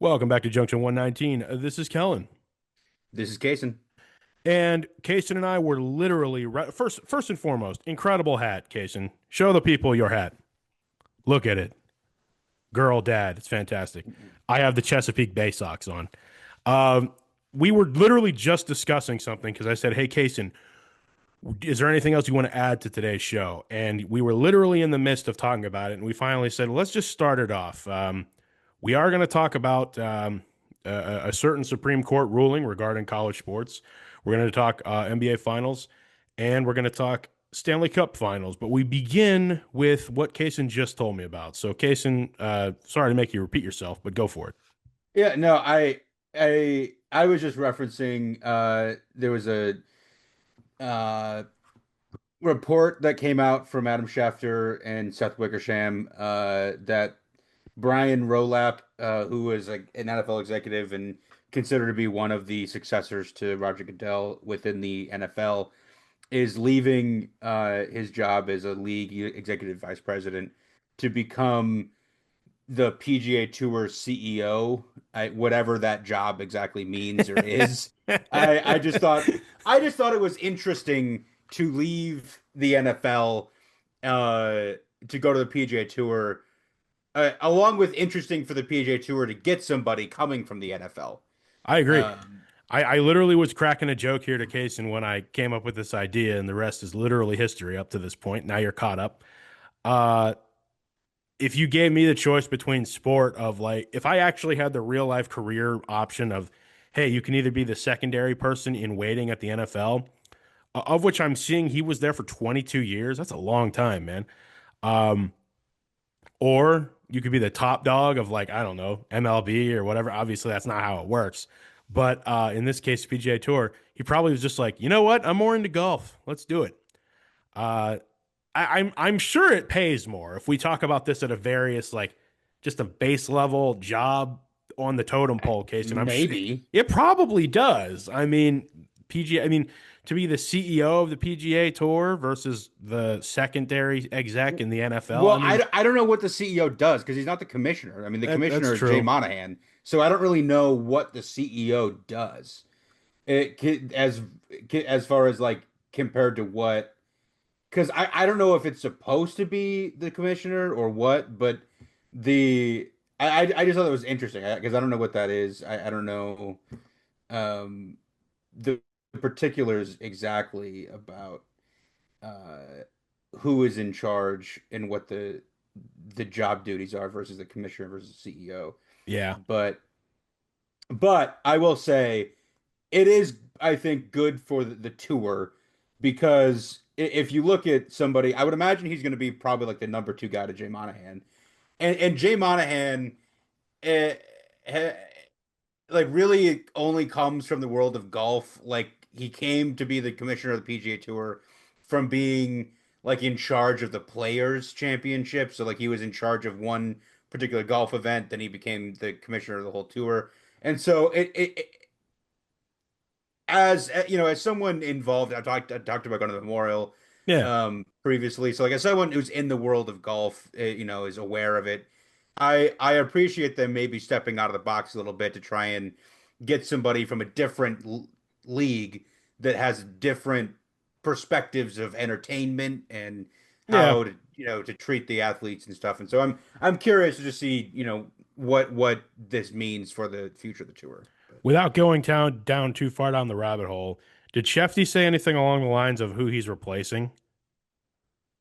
Welcome back to Junction 119. This is Kellen. This is Casen. And Kason and I were literally first and foremost, incredible hat, Kason. Show the people your hat. Look at it. Girl dad. It's fantastic. I have the Chesapeake Bay socks on. Um, we were literally just discussing something because I said, "Hey, Kason, is there anything else you want to add to today's show?" And we were literally in the midst of talking about it, and we finally said, "Let's just start it off." We are going to talk about a certain Supreme Court ruling regarding college sports. We're going to talk NBA Finals, and we're going to talk Stanley Cup Finals. But we begin with what Kason just told me about. So, Kason, sorry to make you repeat yourself, but go for it. Yeah, no, I was just referencing there was a uh report that came out from Adam Schefter and Seth Wickersham that Brian Rolapp, who was like an NFL executive and considered to be one of the successors to Roger Goodell within the NFL, is leaving his job as a league executive vice president to become the PGA Tour CEO, whatever that job exactly means or is. I I just thought it was interesting to leave the NFL uh, to go to the PGA Tour, along with interesting for the PGA Tour to get somebody coming from the NFL. I agree. Um, I literally was cracking a joke here to Kason when I came up with this idea, and the rest is literally history up to this point. Now you're caught up. Uh, if you gave me the choice between sport of like, if I actually had the real life career option of, hey, you can either be the secondary person in waiting at the NFL, of which I'm seeing he was there for 22 years. That's a long time, man. Um, or you could be the top dog of like, I don't know, MLB or whatever. Obviously, that's not how it works. But in this case, PGA Tour, he probably was just like, you know what? I'm more into golf. Let's do it. Uh, I'm sure it pays more if we talk about this at a various like just a base level job on the totem pole case, and I'm sure Maybe. it probably does. I mean, PGA. I mean, to be the CEO of the PGA Tour versus the secondary exec in the NFL. I Well, mean, I don't know what the CEO does because he's not the commissioner. I mean, the that's commissioner is Jay true. Monahan, so I don't really know what the CEO does. As far as like compared to what, because I don't know if it's supposed to be the commissioner or what, but the I just thought it was interesting because I don't know what that is. I don't know um the particulars exactly about uh who is in charge and what the job duties are versus the commissioner versus CEO. Yeah. But I will say it is, I think, good for the tour because if you look at somebody, I would imagine he's going to be probably like the number two guy to Jay Monahan, and Jay Monahan, eh, eh, like really only comes from the world of golf. Like he came to be the commissioner of the PGA Tour from being like in charge of the Players Championship. So like he was in charge of one particular golf event, then he became the commissioner of the whole tour. And so as you know, as someone involved, I talked about going to the Memorial Yeah. previously. So like as someone who's in the world of golf, you know, is aware of it. I appreciate them maybe stepping out of the box a little bit to try and get somebody from a different league that has different perspectives of entertainment and Yeah. how to, you know, to treat the athletes and stuff. And so I'm curious to just see, you know, what this means for the future of the tour. Without going down too far down the rabbit hole, did Shefty say anything along the lines of who he's replacing?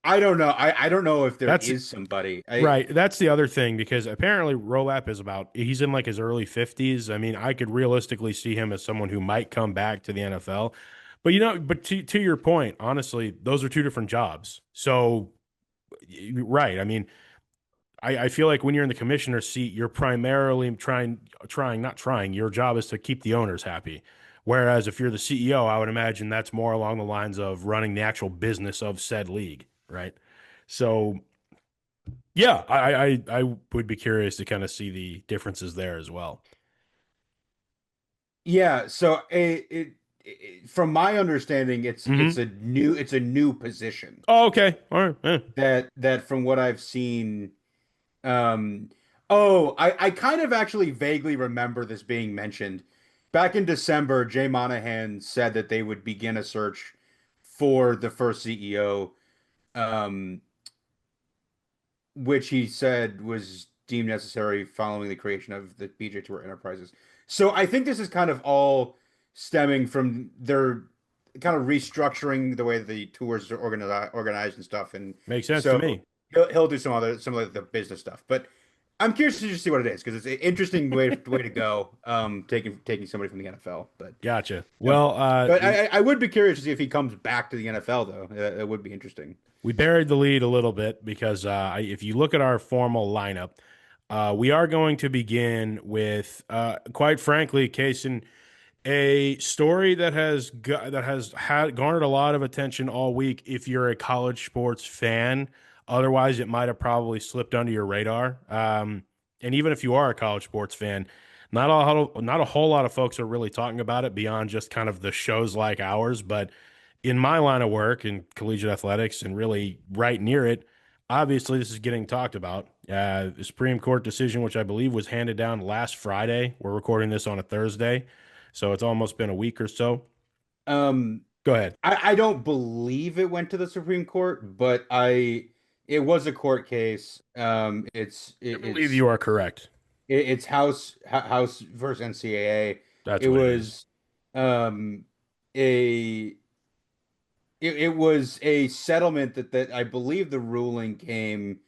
I don't know. I don't know if there That's is somebody. I right. That's the other thing because apparently Rolap is he's in like his early 50s. I mean, I could realistically see him as someone who might come back to the NFL. But but to your point, honestly, those are two different jobs. So right. I mean, I feel like when you're in the commissioner seat, you're primarily not trying. Your job is to keep the owners happy. Whereas if you're the CEO, I would imagine that's more along the lines of running the actual business of said league, right? So yeah, I would be curious to kind of see the differences there as well. Yeah. So from my understanding, Hmm. it's a new position Oh, okay. All right. that from what I've seen, um, Oh, I kind of actually vaguely remember this being mentioned. Back in December, Jay Monahan said that they would begin a search for the first CEO, um, which he said was deemed necessary following the creation of the PGA Tour Enterprises. So I think this is kind of all stemming from their kind of restructuring the way the tours are organized and stuff. And Makes sense to so me. he'll do some of the business stuff. But I'm curious to just see what it is because it's an interesting way to go. Taking somebody from the NFL, but Gotcha. yeah. Well, But I would be curious to see if he comes back to the NFL though. That would be interesting. we buried the lead a little bit because if you look at our formal lineup, we are going to begin with, quite frankly, Casen, a story that has had garnered a lot of attention all week. If you're a college sports fan, otherwise it might have probably slipped under your radar. And even if you are a college sports fan, not a whole lot of folks are really talking about it beyond just kind of the shows like ours. But in my line of work in collegiate athletics and really right near it, obviously this is getting talked about. The Supreme Court decision, which I believe was handed down last Friday. We're recording this on a Thursday, so it's almost been a week or so. Um, Go ahead. I don't believe it went to the Supreme Court, but I it was a court case. I believe you are correct. It's House versus NCAA. That's It what it is. was um a it was a settlement that I believe the ruling came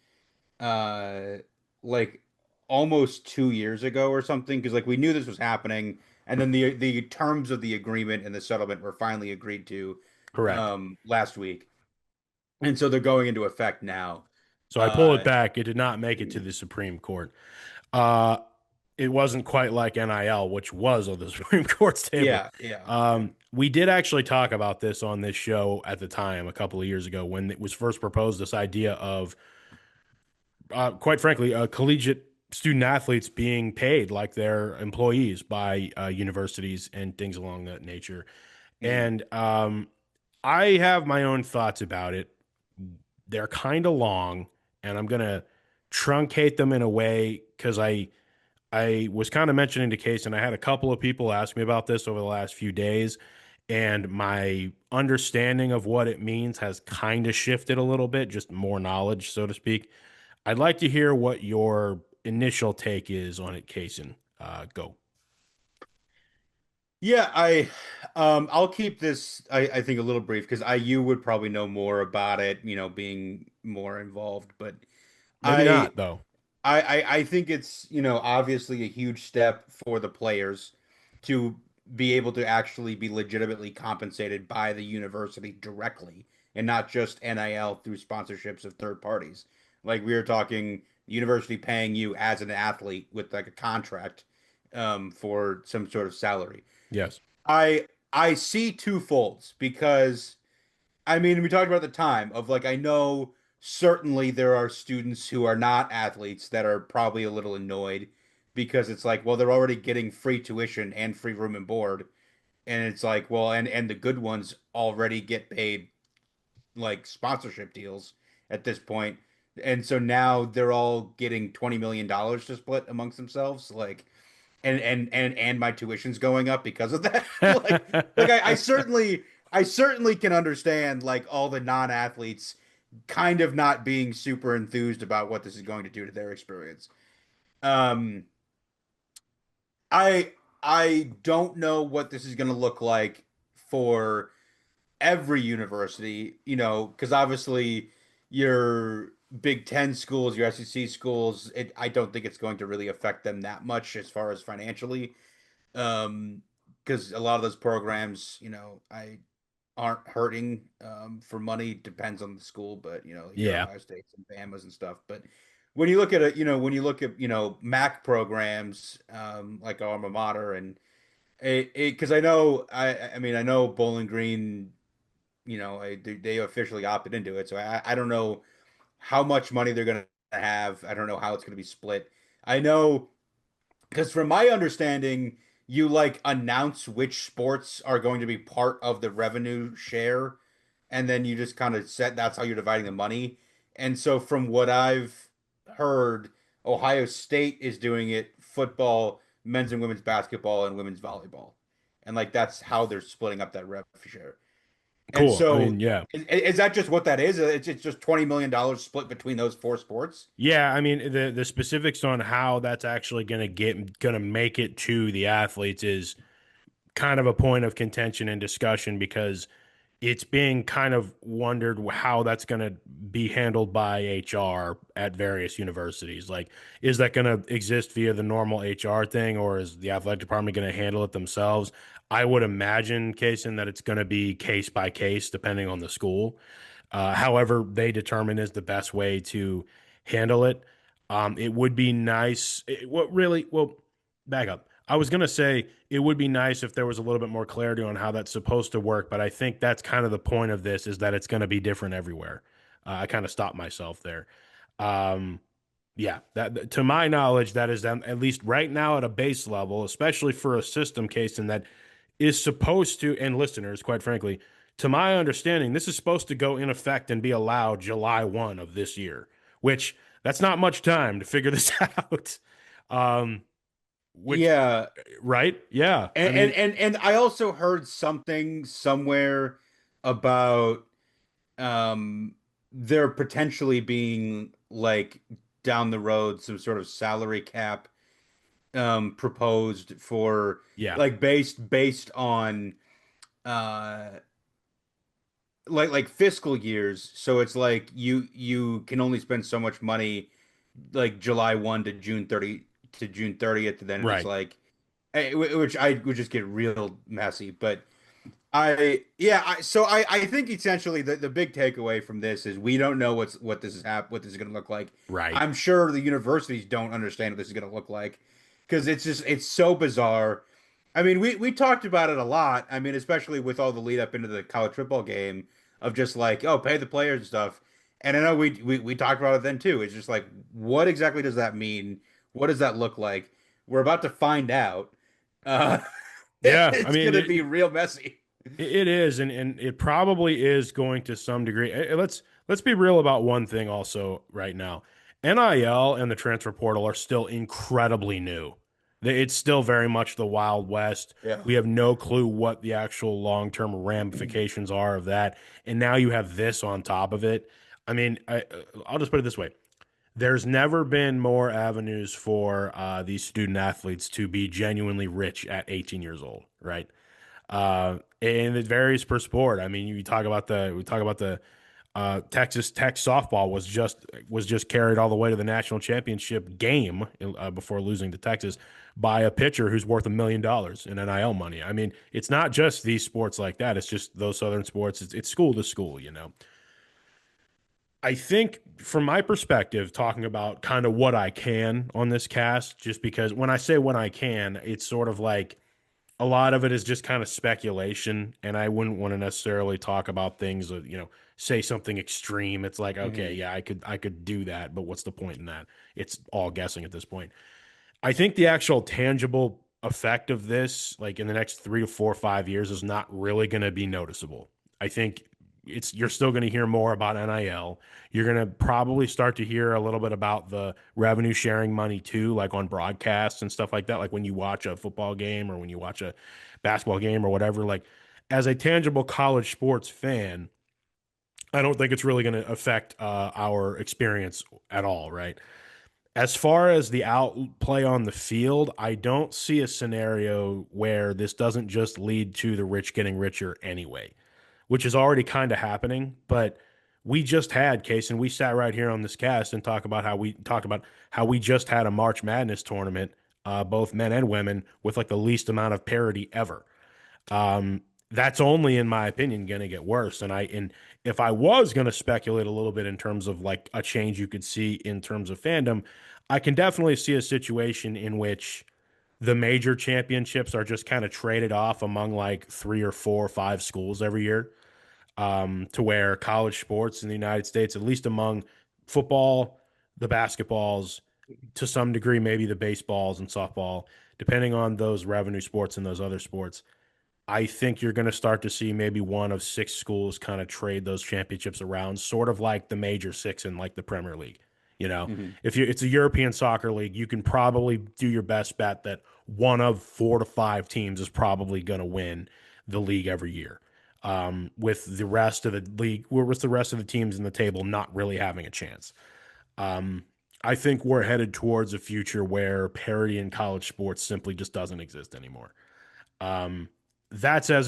uh like almost 2 years ago or something because like we knew this was happening and then the terms of the agreement and the settlement were finally agreed to Correct. last week. And so they're going into effect now. So I pull it Uh back. It did not make it to the Supreme Court. Uh, it wasn't quite like NIL, which was on the Supreme Court's table. yeah, yeah. Yeah. We did actually talk about this on this show at the time a couple of years ago when it was first proposed. This idea of, quite frankly, collegiate student athletes being paid like they're employees by universities and things along that nature. Mhm. And I have my own thoughts about it. They're kind of long, and I'm gonna truncate them in a way because I was kind of mentioning the case, and I had a couple of people ask me about this over the last few days, and my understanding of what it means has kind of shifted a little bit, just more knowledge, so to speak. I'd like to hear what your initial take is on it, Casen. Go. Yeah, I'll keep this I think a little brief because I you would probably know more about it, being more involved, but Maybe I not, though. I think it's, obviously a huge step for the players to be able to actually be legitimately compensated by the university directly and not just NIL through sponsorships of third parties. Like we were talking, university paying you as an athlete with like a contract for some sort of salary. Yes. I see two folds because I mean, we talked about the time of like I know certainly there are students who are not athletes that are probably a little annoyed because it's like, well, they're already getting free tuition and free room and board, and it's like, well, and the good ones already get paid like sponsorship deals at this point. And so now they're all getting $20 million to split amongst themselves, like and my tuition's going up because of that. I certainly can understand like all the non-athletes kind of not being super enthused about what this is going to do to their experience. Um, I I don't know what this is going to look like for every university, because obviously your Big Ten schools, your SEC schools, I don't think it's going to really affect them that much as far as financially. Um, because a lot of those programs, I aren't hurting for money. Depends on the school, but your Yeah. Ohio States and Bama's and stuff. But when you look at it, when you look at MAC programs like alma mater and because I mean I know Bowling Green, they officially opted into it, so I don't know how much money they're gonna have. I don't know how it's gonna be split. I know because from my understanding, you like announce which sports are going to be part of the revenue share, and then you just kind of set that's how you're dividing the money. And so from what I've heard, Ohio State is doing it football, men's and women's basketball, and women's volleyball. And like that's how they're splitting up that rev share. And Cool. I so mean, yeah. is that just what that is? It's just $20 million split between those four sports? Yeah, I mean the specifics on how that's actually gonna make it to the athletes is kind of a point of contention and discussion because it's being kind of wondered how that's going to be handled by HR at various universities. Like, is that going to exist via the normal HR thing, or is the athletic department going to handle it themselves? I would imagine, Casen, that it's going to be case by case depending on the school. However, they determine is the best way to handle it. It would be nice. Well, back up. I was going to say it would be nice if there was a little bit more clarity on how that's supposed to work, but I think that's kind of the point of this is that it's going to be different everywhere. I kind of stopped myself there. Um, yeah, that to my knowledge, that is at least right now at a base level, especially for a system case, and that is supposed to, and listeners, quite frankly, to my understanding, this is supposed to go in effect and be allowed July 1 of this year, which that's not much time to figure this out. Um, which, Yeah. right? Yeah. I mean, And I also heard something somewhere about there potentially being like down the road some sort of salary cap proposed for yeah, like based on uh like fiscal years. So it's like you can only spend so much money like July 1 to June 30th, and then it's right. like which I would just get real messy. But I think essentially the big takeaway from this is we don't know what this is going to look like. Right. I'm sure the universities don't understand what this is going to look like because it's so bizarre. I mean, we talked about it a lot. I mean, especially with all the lead up into the college football game of just like, oh, pay the players and stuff. And I know we talked about it then too. It's just like, what exactly does that mean? What does that look like? We're about to find out. Uh, Yeah. I it's mean, gonna be real messy. it is, and it probably is going to some degree. Let's be real about one thing also right now. NIL and the transfer portal are still incredibly new. It's still very much the Wild West. Yeah. We have no clue what the actual long-term ramifications are of that. And now you have this on top of it. I mean, I'll just put it this way. There's never been more avenues for these student athletes to be genuinely rich at 18 years old, right? And it varies per sport. I mean, we talk about the Texas Tech softball was just carried all the way to the national championship game before losing to Texas by a pitcher who's worth $1 million in NIL money. I mean, it's not just these sports like that. It's just those southern sports. It's school to school, you know. I think from my perspective, talking about kind of what I can on this cast, just because when I say what I can, it's sort of like a lot of it is just kind of speculation, and I wouldn't want to necessarily talk about things that, say something extreme. It's like, okay, Mhm. yeah, I could do that, but what's the point in that? It's all guessing at this point. I think the actual tangible effect of this, like in the next 3 to 4 or 5 years, is not really going to be noticeable. I think you're still going to hear more about NIL. You're going to probably start to hear a little bit about the revenue sharing money too, like on broadcasts and stuff like that. Like when you watch a football game or when you watch a basketball game or whatever. Like as a tangible college sports fan, I don't think it's really going to affect our experience at all, right? As far as the outplay on the field, I don't see a scenario where this doesn't just lead to the rich getting richer anyway, which is already kind of happening. But we just had case, and we sat right here on this cast and talked about how we just had a March Madness tournament, both men and women, with like the least amount of parity ever. That's only, in my opinion, going to get worse. And if I was going to speculate a little bit in terms of like a change you could see in terms of fandom, I can definitely see a situation in which the major championships are just kind of traded off among like 3 or 4 or 5 schools every year, to where college sports in the United States, at least among football, the basketballs, to some degree, maybe the baseballs and softball, depending on those revenue sports and those other sports, I think you're going to start to see maybe one of 6 schools kind of trade those championships around, sort of like the major 6 in like the Premier League. Mhm. If it's a European soccer league, you can probably do your best bet that one of 4 to 5 teams is probably going to win the league every year. With the rest of the league, with the rest of the teams in the table not really having a chance. Um, I think we're headed towards a future where parity in college sports simply just doesn't exist anymore. Um, that's as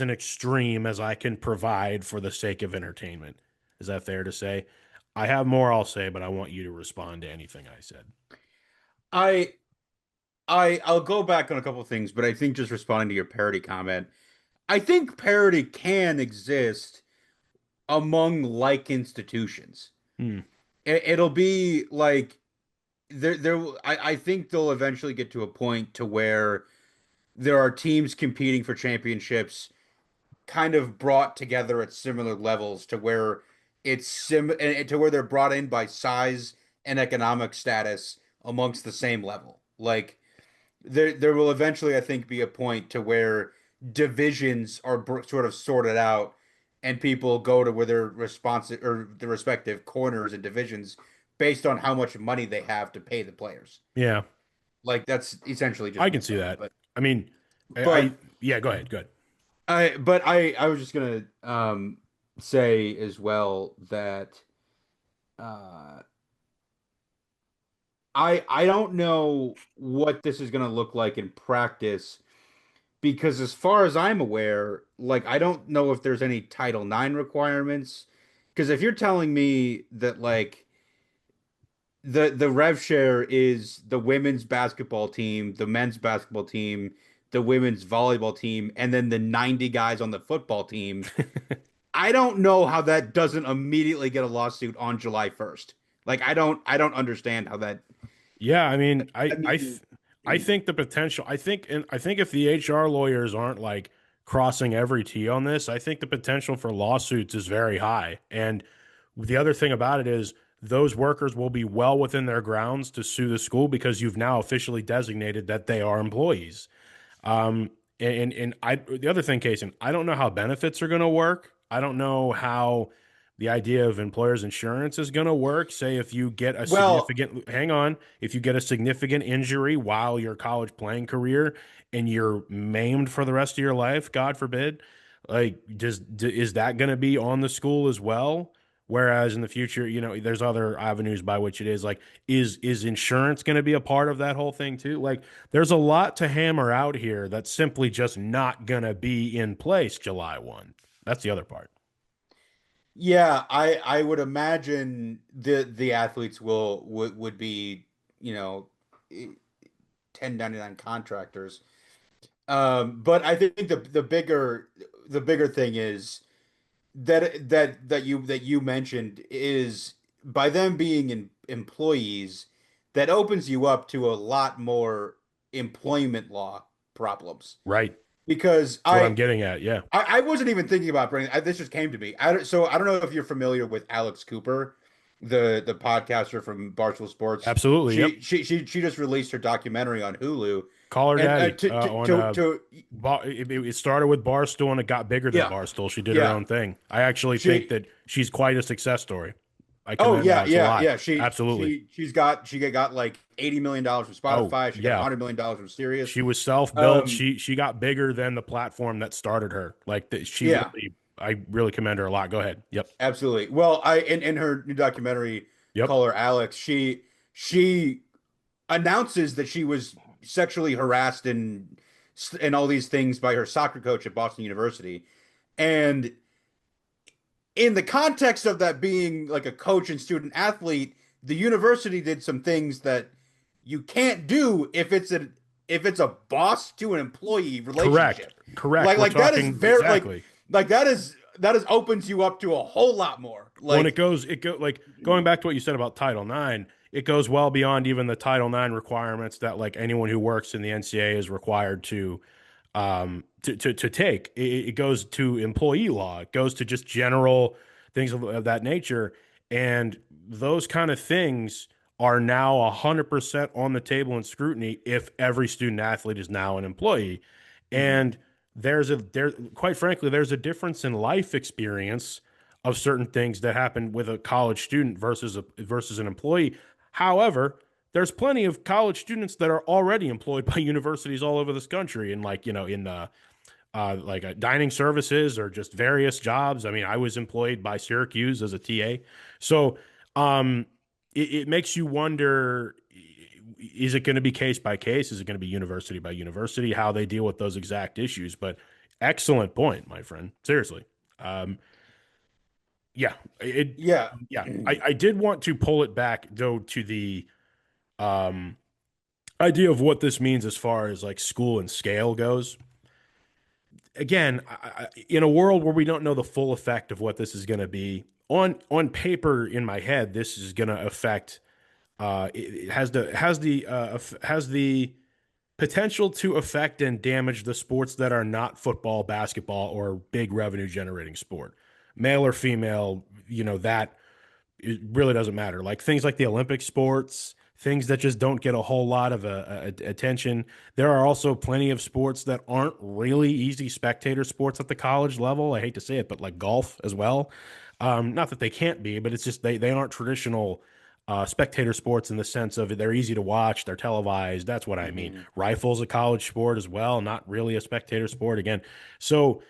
an extreme as I can provide for the sake of entertainment. Is that fair to say? I have more I'll say, but I want you to respond to anything I said. I I'll go back on a couple of things, but I think just responding to your parody comment, I think parody can exist among like institutions. Hmm. It'll be like I think they'll eventually get to a point to where there are teams competing for championships kind of brought together at similar levels to where it's to where they're brought in by size and economic status amongst the same level. Like there will eventually, I think, be a point to where divisions are sort of sorted out, and people go to where their responsive or the respective corners and divisions based on how much money they have to pay the players. Yeah, Like that's essentially I just my can see thought. that. I mean, But yeah, go ahead. Go ahead. I was just gonna say as well that uh I don't know what this is gonna look like in practice because as far as I'm aware, like I don't know if there's any Title IX requirements. Because if you're telling me that like the rev share is the women's basketball team, the men's basketball team, the women's volleyball team, and then the 90 guys on the football team, I don't know how that doesn't immediately get a lawsuit on July 1st. Like I don't understand how that Yeah, I mean, I mean I think the potential. I think if the HR lawyers aren't like crossing every T on this, I think the potential for lawsuits is very high. And the other thing about it is those workers will be well within their grounds to sue the school because you've now officially designated that they are employees. Um, and I the other thing, Casen, I don't know how benefits are going to work. I don't know how the idea of employers insurance is going to work. Say if you get a well, significant, hang on, if you get a significant injury while your college playing career and you're maimed for the rest of your life, God forbid, like is that going to be on the school as well? Whereas in the future, there's other avenues by which it is like, is insurance going to be a part of that whole thing too? Like, there's a lot to hammer out here that's simply just not going to be in place July 1. That's the other part. yeah, I would imagine the athletes would be, you know, 1099 contractors. But I think the bigger thing is that you mentioned is by them being employees, that opens you up to a lot more employment law problems. Right. Because That's what I'm getting at. Yeah. I wasn't even thinking about bringing this just came to me. I don't know if you're familiar with Alex Cooper, the podcaster from Barstool Sports. Absolutely. Yep. She just released her documentary on Hulu, Call her and daddy. On it started with Barstool and it got bigger than yeah, Barstool. She did her yeah, own thing. I actually think she that she's quite a success story. I oh commend yeah, Alex a yeah, lot. yeah. Absolutely. She got like $80 million from Oh Spotify. She got yeah. $100 million from Sirius. She was self-built. Um, She got bigger than the platform that started her. Like she yeah, really, I really commend her a lot. Go ahead. Yep. absolutely. Well, in her new documentary, Yep. Call Her Alex, she announces that she was sexually harassed and all these things by her soccer coach at Boston University. And in the context of that being like a coach and student athlete, the university did some things that you can't do if it's a boss to an employee Correct. relationship. Correct. Like We're like that is talking very exactly. like that is opens you up to a whole lot more. Well, and Like it go like going back to what you said about Title IX, it goes well beyond even the Title IX requirements that like anyone who works in the NCAA is required to take. It goes to employee law. It goes to just general things of that nature, and those kind of things are now 100% on the table in scrutiny if every student athlete is now an employee, mhm. and quite frankly there's a difference in life experience of certain things that happen with a college student versus an employee. However, there's plenty of college students that are already employed by universities all over this country, and like in dining services or just various jobs. I mean, I was employed by Syracuse as a TA, so um, it makes you wonder: is it going to be case by case? Is it going to be university by university? How they deal with those exact issues? But excellent point, my friend. Seriously. Um, yeah, it. Yeah. Yeah, I did want to pull it back though to the um, idea of what this means as far as like school and scale goes. Again, in a world where we don't know the full effect of what this is going to be, on paper in my head, this is going to affect. It has the potential to affect and damage the sports that are not football, basketball, or big revenue generating sport, male or female. That it really doesn't matter. Like things like the Olympic sports, things that just don't get a whole lot of attention. There are also plenty of sports that aren't really easy spectator sports at the college level. I hate to say it, but like golf as well. Not that they can't be, but it's just they aren't traditional spectator sports in the sense of they're easy to watch, they're televised. That's what I mean. Mhm. Rifle's a college sport as well, not really a spectator sport again. So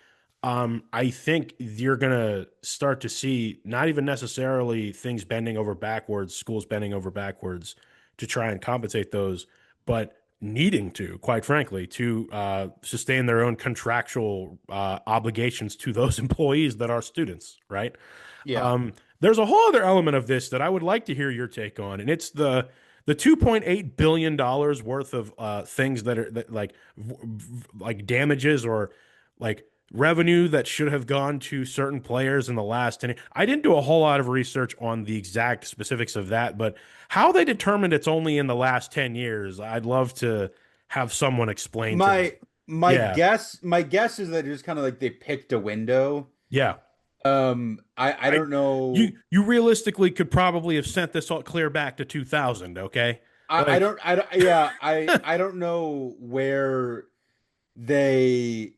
I think you're gonna start to see not even necessarily things bending over backwards, schools bending over backwards to try and compensate those, but needing to, quite frankly, to sustain their own contractual obligations to those employees that are students, right? Yeah. There's a whole other element of this that I would like to hear your take on, and it's the $2.8 billion worth of things that like damages or like revenue that should have gone to certain players in the last 10 years. I didn't do a whole lot of research on the exact specifics of that, but how they determined it's only in the last 10 years, I'd love to have someone explain to me. My my Yeah. guess my guess is that it was kind of like they picked a window. Yeah. I I don't know. you realistically could probably have sent this all clear back to 2000, okay? Like, I don't yeah, I don't know where they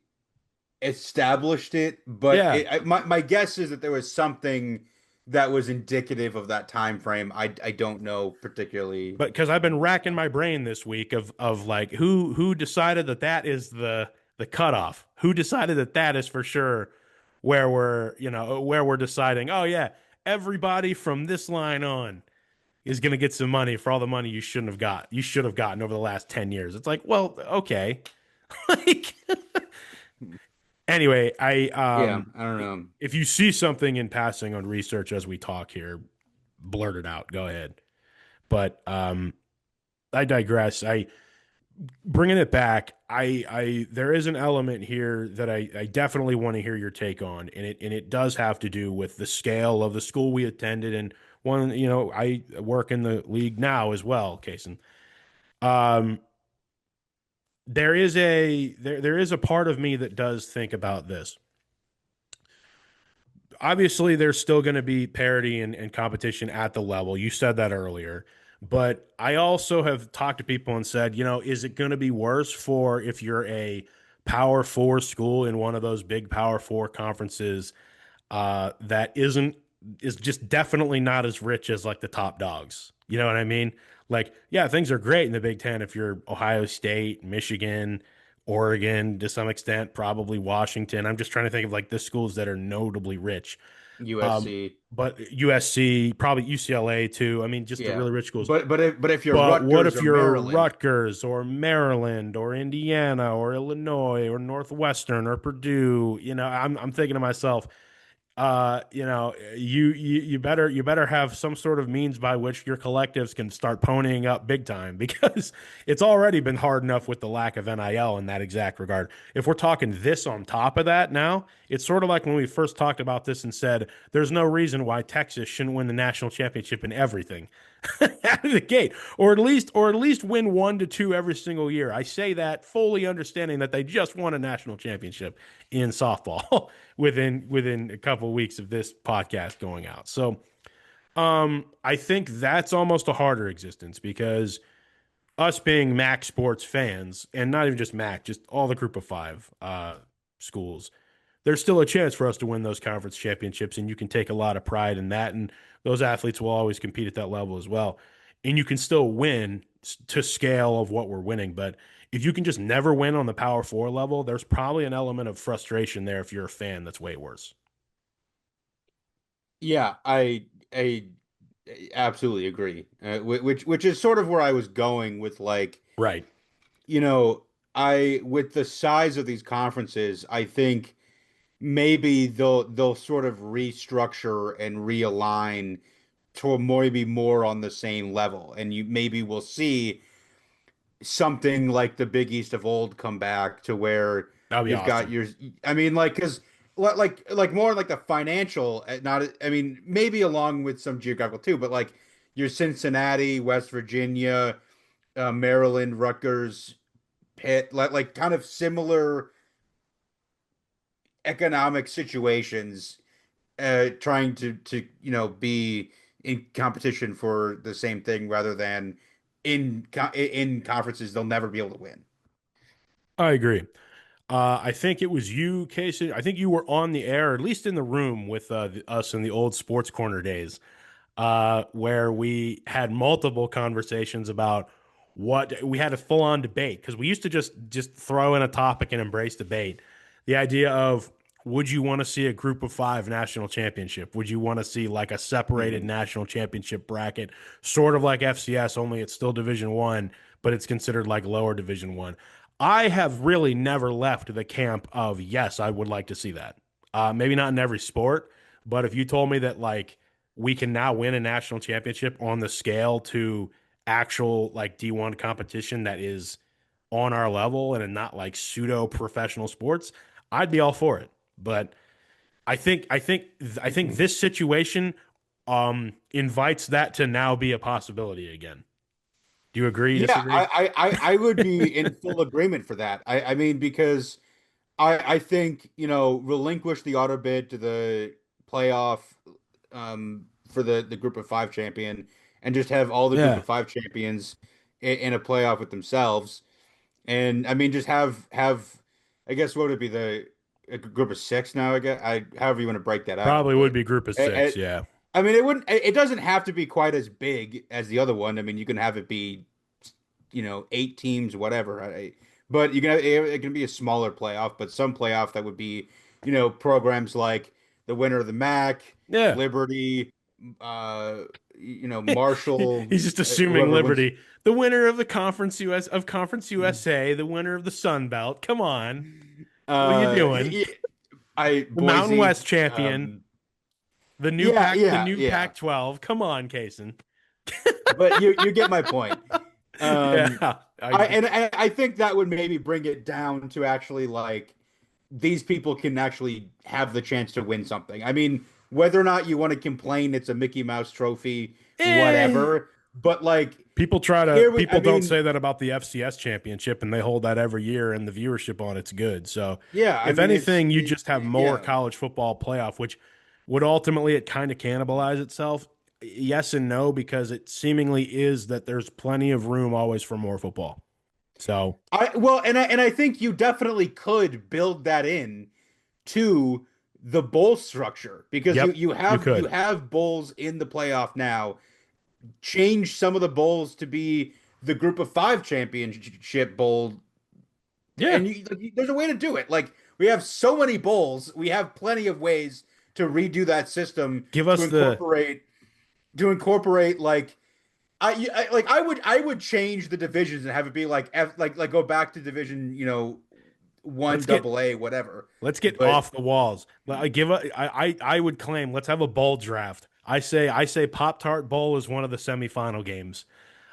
established it, but yeah. my guess is that there was something that was indicative of that time frame. I don't know particularly. But because I've been racking my brain this week of like who decided that that is the cutoff? Who decided that that is for sure where we're deciding, oh yeah, everybody from this line on is going to get some money for all the money you should have gotten over the last 10 years. It's like, well, okay. Like anyway, Yeah, I don't know. if you see something in passing on research as we talk here, blurt it out. Go ahead. But I digress. I bringing it back. I there is an element here that I definitely want to hear your take on, and it does have to do with the scale of the school we attended, and one, I work in the league now as well, Casen. Um, there is a part of me that does think about this. Obviously there's still going to be parity and competition at the level. You said that earlier. But I also have talked to people and said, is it going to be worse for if you're a Power Four school in one of those big Power Four conferences that is just definitely not as rich as like the top dogs? You know what I mean? Like, yeah, things are great in the Big Ten if you're Ohio State, Michigan, Oregon, to some extent, probably Washington. I'm just trying to think of like the schools that are notably rich. Um, USC. but USC, probably UCLA too. I mean, just the Yeah. really rich schools. But if you're But what Rutgers if or you're Maryland, Rutgers or Maryland or Indiana or Illinois or Northwestern or Purdue? I'm thinking to myself, you better have some sort of means by which your collectives can start ponying up big time because it's already been hard enough with the lack of NIL in that exact regard. If we're talking this on top of that now, it's sort of like when we first talked about this and said there's no reason why Texas shouldn't win the national championship in everything out of the gate, or at least win 1 to 2 every single year. I say that fully understanding that they just won a national championship in softball within a couple of weeks of this podcast going out. So I think that's almost a harder existence because us being MAC sports fans, and not even just MAC, just all the group of five schools, there's still a chance for us to win those conference championships, and you can take a lot of pride in that. And those athletes will always compete at that level as well. And you can still win to scale of what we're winning. But if you can just never win on the Power Four level, there's probably an element of frustration there if you're a fan that's way worse. Yeah, I absolutely agree. Which is sort of where I was going with like, Right. you know, I with the size of these conferences, I think maybe they'll sort of restructure and realign to maybe more on the same level, and you maybe will see something like the Big East of old come back to where That'd be you've got awesome. your, I mean, like, because like more like the financial, not, I mean, maybe along with some geographical too, but like your Cincinnati, West Virginia, Maryland, Rutgers, Pitt, like kind of similar economic situations, trying to be in competition for the same thing rather than in conferences they'll never be able to win. I agree. I think it was you, Casey. I think you were on the air, at least in the room with us in the old Sports Corner days, where we had multiple conversations about what we had a full on debate because we used to just throw in a topic and embrace debate. The idea of would you want to see a group of five national championship? Would you want to see like a separated Mhm. national championship bracket, sort of like FCS, only it's still Division One, but it's considered like lower Division One? I have really never left the camp of yes, I would like to see that. Maybe not in every sport, but if you told me that like we can now win a national championship on the scale to actual like D1 competition that is on our level and not like pseudo professional sports, I'd be all for it. But I think this situation invites that to now be a possibility again. Do you agree, Yeah, disagree? I would be in full agreement for that. I mean, because I think, relinquish the auto bid to the playoff, for the group of five champion, and just have all the group Yeah. of five champions in a playoff with themselves. And I mean, just have, I guess, what would it be, the a group of six now? I guess, however you want to break that out, Probably would but be group of six, it, yeah. I mean, it wouldn't. It doesn't have to be quite as big as the other one. I mean, you can have it be, eight teams, whatever. But you can it can be a smaller playoff, but some playoff that would be, programs like the winner of the MAC, Yeah. Liberty, Marshall, He's just assuming whoever wins. Liberty, the winner of the Conference USA, the winner of the Sun Belt. Come on. What are you doing? The Mountain Boise. West champion, Yeah, the yeah, new yeah. Pac-12. Come on, Casen. But you get my point. Um, Yeah, I and I think that would maybe bring it down to actually like these people can actually have the chance to win something. I mean, whether or not you want to complain it's a Mickey Mouse trophy, eh. whatever. But like I People don't mean, say that about the FCS championship, and they hold that every year, and the viewership on it's good. So, yeah, I if mean anything, you just have more yeah. college football playoff, which would ultimately it kind of cannibalize itself. Yes and no, because it seemingly is that there's plenty of room always for more football. So, I think you definitely could build that in to the bowl structure because you yep, you you have you could. have bowls in the playoff now. Change some of the bowls to be the group of five championship bowl, Yeah, and there's a way to do it. Like we have so many bowls, we have plenty of ways to redo that system give to us the incorporate like I would change the divisions and have it be like like go back to division, one let's get double A, whatever. let's get But off the walls. I would claim let's have a bowl draft. I say Pop Tart Bowl is one of the semifinal games.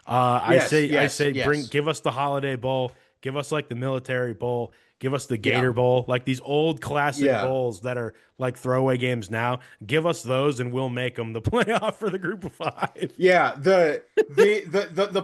yes, I yes, say yes. give us the Holiday Bowl, give us like the Military Bowl, give us the Yeah. Gator Bowl, like these old classic Yeah. bowls that are like throwaway games now. Give us those, and we'll make them the playoff for the Group of Five. Yeah, the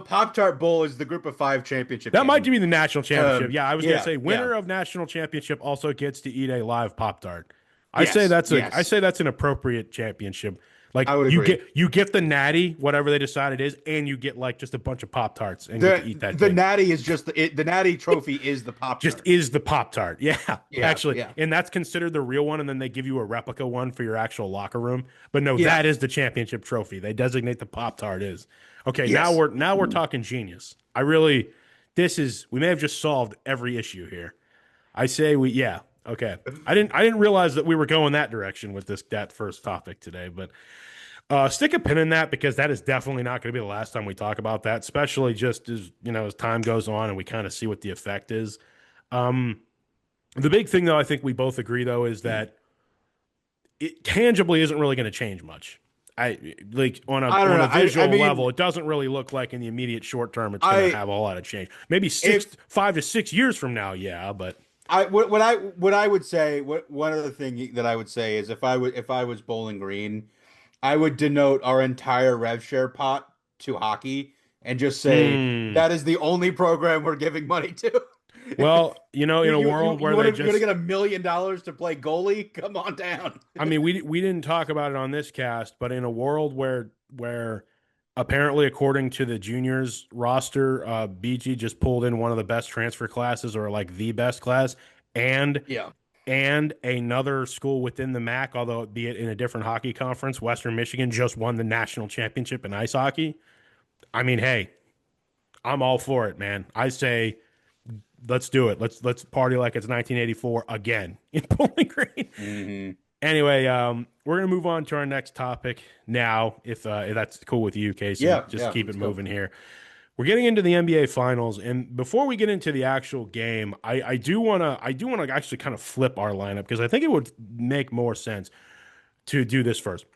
Pop-Tart Bowl is the group of five championship That might game. be the national championship. Yeah, I was gonna Yeah, say yeah. winner of national championship also gets to eat a live Pop Tart. Yes, I yes. say that's an appropriate championship. Like I would agree. you get the natty, whatever they decide it is, and you get like just a bunch of Pop Tarts and get to eat that The thing. natty is just the natty trophy is the Pop Just Tart. is the Pop Tart. Yeah, Yeah, actually. yeah, And that's considered the real one. And then they give you a replica one for your actual locker room. But no, yeah, that is the championship trophy. They designate the Pop Tart is. Okay, yes. now we're talking genius. I really this is we may have just solved every issue here. I say we yeah. Okay. I didn't realize that we were going that direction with that first topic today, but stick a pin in that because that is definitely not going to be the last time we talk about that, especially just as as time goes on and we kind of see what the effect is. Um, the big thing, though, I think we both agree, though, is that it tangibly isn't really going to change much. I like I don't on know. a I visual mean, level, it doesn't really look like in the immediate short term it's going to I have a whole lot of change. Maybe if 5 to 6 years from now, yeah, but what I would say, what one other thing that I would say is if I was Bowling Green, I would denote our entire rev share pot to hockey and just say mm, that is the only program we're giving money to. well, in a world You where want they to just get $1 million to play goalie? Come on down. I mean, we didn't talk about it on this cast, but in a world where apparently, according to the juniors roster, BG just pulled in one of the best transfer classes, or like the best class, and Yeah. another school within the MAC, although it be it in a different hockey conference, Western Michigan just won the national championship in ice hockey. I mean, hey, I'm all for it, man. I say let's do it. Let's party like it's 1984 again in Bowling Green. Hmm. Anyway, we're gonna move on to our next topic now, if that's cool with you, Casen. Yeah, Just yeah, keep it let's go. moving here. We're getting into the NBA Finals, and before we get into the actual game, I do wanna actually kind of flip our lineup because I think it would make more sense to do this first.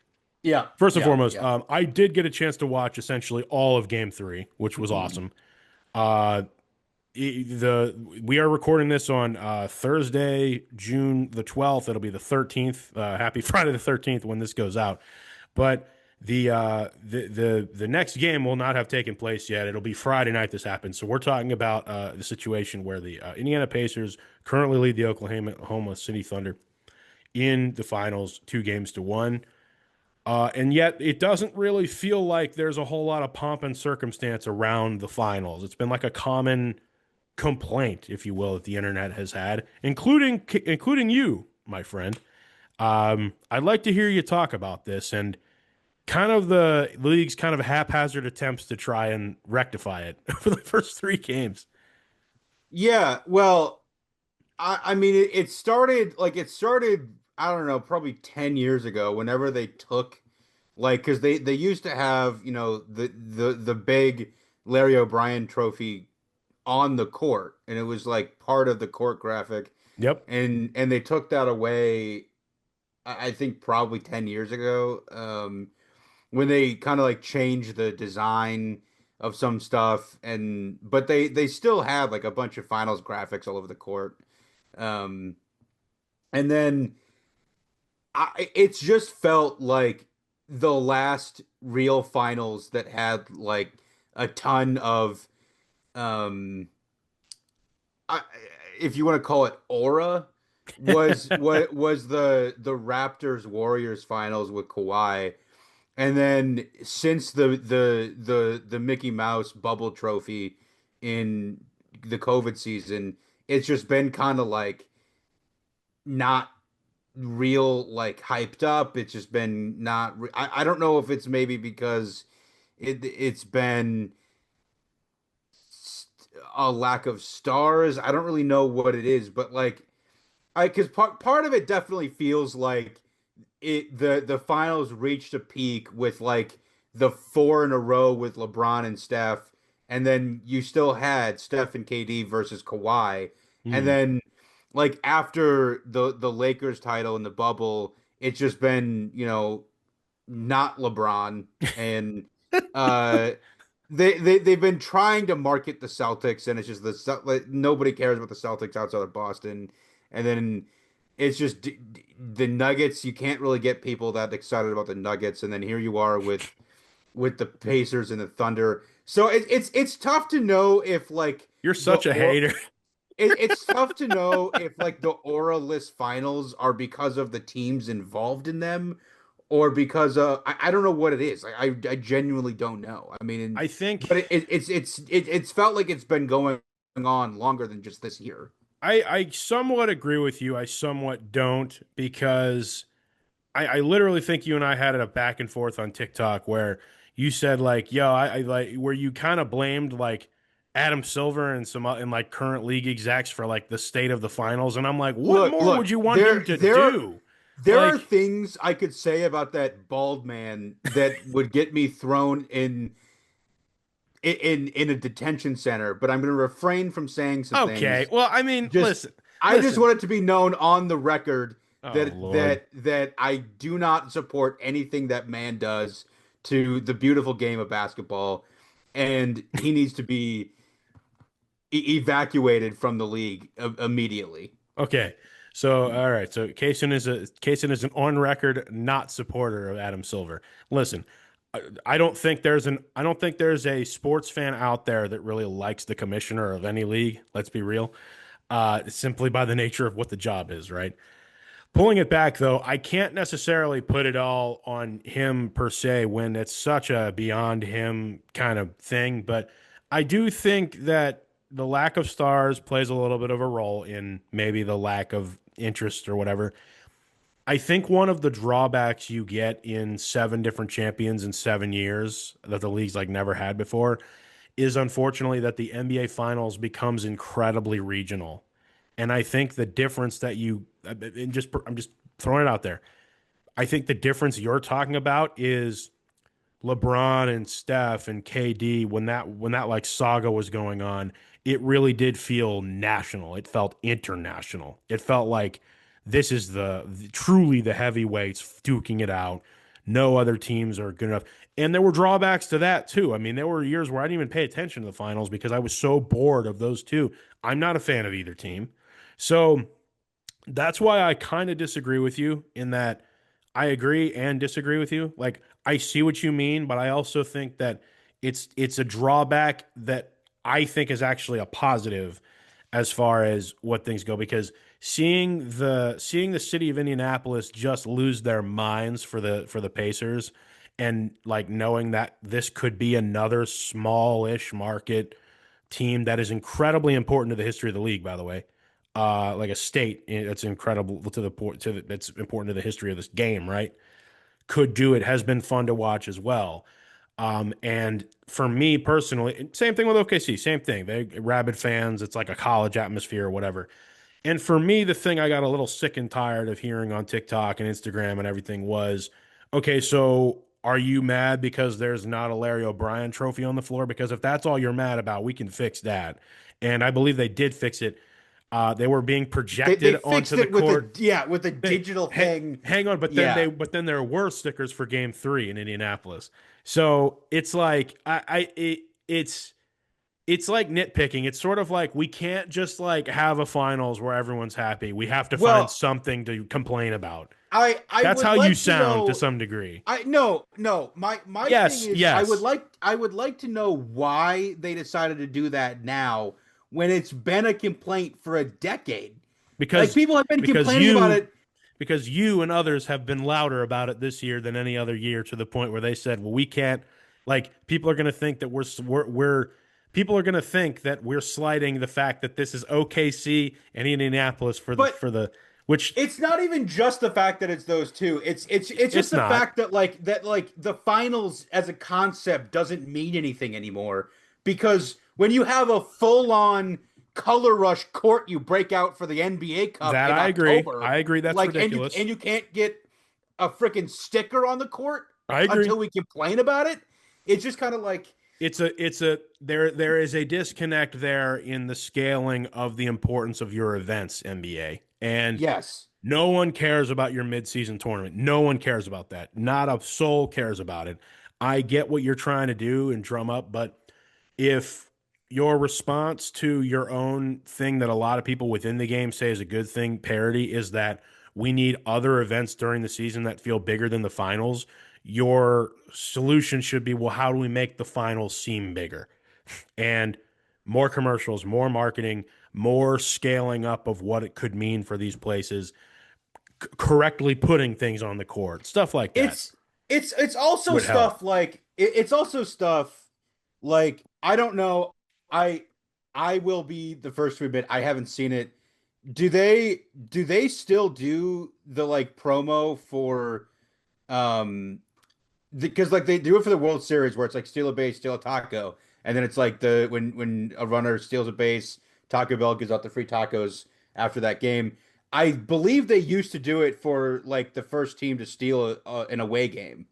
Yeah, First and yeah, foremost, yeah. I did get a chance to watch essentially all of Game Three, which was awesome. Uh, the we are recording this on Thursday, June the 12th. It'll be the 13th. Happy Friday the 13th when this goes out. But the next game will not have taken place yet. It'll be Friday night this happens. So we're talking about the situation where the Indiana Pacers currently lead the Oklahoma City Thunder in the finals, 2 games to 1. And yet, it doesn't really feel like there's a whole lot of pomp and circumstance around the finals. It's been like a common complaint, if you will, that the internet has had, including you, my friend. I'd like to hear you talk about this and kind of the league's kind of haphazard attempts to try and rectify it for the first 3 games. Yeah, well, I mean it started I don't know, probably 10 years ago whenever they took like because they used to have, the big Larry O'Brien trophy on the court and it was like part of the court graphic Yep. and they took that away I think probably 10 years ago. When they kind of like changed the design of some stuff and but they still had like a bunch of finals graphics all over the court. Um and then it's just felt like the last real finals that had like a ton of um I, if you want to call it aura was the Raptors Warriors finals with Kawhi. And then since the Mickey Mouse bubble trophy in the COVID season, it's just been kind of like not real like hyped up. It's just been not I don't know if it's maybe because it's been a lack of stars. I don't really know what it is, but like I because part of it definitely feels like the finals reached a peak with like the four in a row with LeBron and Steph, and then you still had Steph and KD versus Kawhi, and Hmm. then like after the Lakers title in the bubble, it's just been not LeBron and uh they've been trying to market the Celtics and it's just like nobody cares about the Celtics outside of Boston, and then it's just the Nuggets. You can't really get people that excited about the Nuggets, and then here you are with the Pacers and the Thunder. So it's tough to know if like You're the such a or hater. it's tough to know if like the aura list finals are because of the teams involved in them or because I don't know what it is. I genuinely don't know. I mean, I think but it's felt like it's been going on longer than just this year. I somewhat agree with you. I somewhat don't because I literally think you and I had a back and forth on TikTok where you said like, "Yo, I like," where you kind of blamed like Adam Silver and some and like current league execs for like the state of the finals, and I'm like, what more would Look, you want him to do? there are Like, things I could say about that bald man that would get me thrown in a detention center, but I'm going to refrain from saying some okay, things. well, I mean, Just I just listen. want it to be known on the record Oh that Lord. I do not support anything that man does to the beautiful game of basketball, and he needs to be evacuated from the league immediately. Okay. So all right. So Casen is an on record not supporter of Adam Silver. Listen, I don't think there's a sports fan out there that really likes the commissioner of any league. Let's be real. Simply by the nature of what the job is, right? Pulling it back though, I can't necessarily put it all on him per se when it's such a beyond him kind of thing, but I do think that the lack of stars plays a little bit of a role in maybe the lack of interest or whatever. I think one of the drawbacks you get in seven different champions in 7 years that the league's like never had before is unfortunately that the NBA Finals becomes incredibly regional. And I think the difference that you and just I'm just throwing it out there. I think the difference you're talking about is LeBron and Steph and KD when that like saga was going on, it really did feel national. It felt international. It felt like this is truly the heavyweights duking it out. No other teams are good enough. And there were drawbacks to that too. I mean, there were years where I didn't even pay attention to the finals because I was so bored of those two. I'm not a fan of either team. So that's why I kind of disagree with you in that I agree and disagree with you. Like I see what you mean, but I also think that it's a drawback that I think is actually a positive as far as what things go because seeing the city of Indianapolis just lose their minds for the Pacers and like knowing that this could be another smallish market team that is incredibly important to the history of the league, by the way. Like a state that's incredible that's important to the history of this game, right? Could do it has been fun to watch as well. And for me personally, same thing with OKC, same thing. They rabid fans, it's like a college atmosphere or whatever. And for me, the thing I got a little sick and tired of hearing on TikTok and Instagram and everything was, okay, so are you mad because there's not a Larry O'Brien trophy on the floor? Because if that's all you're mad about, we can fix that. And I believe they did fix it. They were being They projected onto fixed the it with court. a digital thing. Hang on, Yeah. but then there were stickers for Game 3 in Indianapolis. So it's like it's like nitpicking. It's sort of like we can't just like have a finals where everyone's happy. We have to find Well, something to complain about. I That's would how you like to sound to know. some degree. I no no my thing Yes, is yes. I would like to know why they decided to do that now when it's been a complaint for a decade. Like Because people have been because complaining about you it. because you and others have been louder about it this year than any other year to the point where they said, "Well, we can't." Like people are going to think that we're people are going to think that we're slighting the fact that this is OKC and Indianapolis But for the which it's not even just the fact that it's those two. It's just it's the not fact that like the finals as a concept doesn't mean anything anymore because when you have a full-on color rush court you break out for the NBA Cup that in I agree. October, I agree that's like ridiculous. and you can't get a freaking sticker on the court I agree. until we complain about it. It's just kind of like It's a there is a disconnect there in the scaling of the importance of your events, NBA. And yes. no one cares about your midseason tournament. No one cares about that. Not a soul cares about it. I get what you're trying to do and drum up, but if your response to your own thing that a lot of people within the game say is a good thing, parody, is that we need other events during the season that feel bigger than the finals, your solution should be, well, how do we make the finals seem bigger? And more commercials, more marketing, more scaling up of what it could mean for these places correctly putting things on the court, stuff like that It's also would help. stuff like it's also stuff like I don't know. I I will be the first to admit I haven't seen it. Do they still do the like promo for um because like they do it for the World Series where it's like steal a base, steal a taco, and then it's like the when a runner steals a base, Taco Bell gives out the free tacos after that game. I believe they used to do it for like the first team to steal an away game.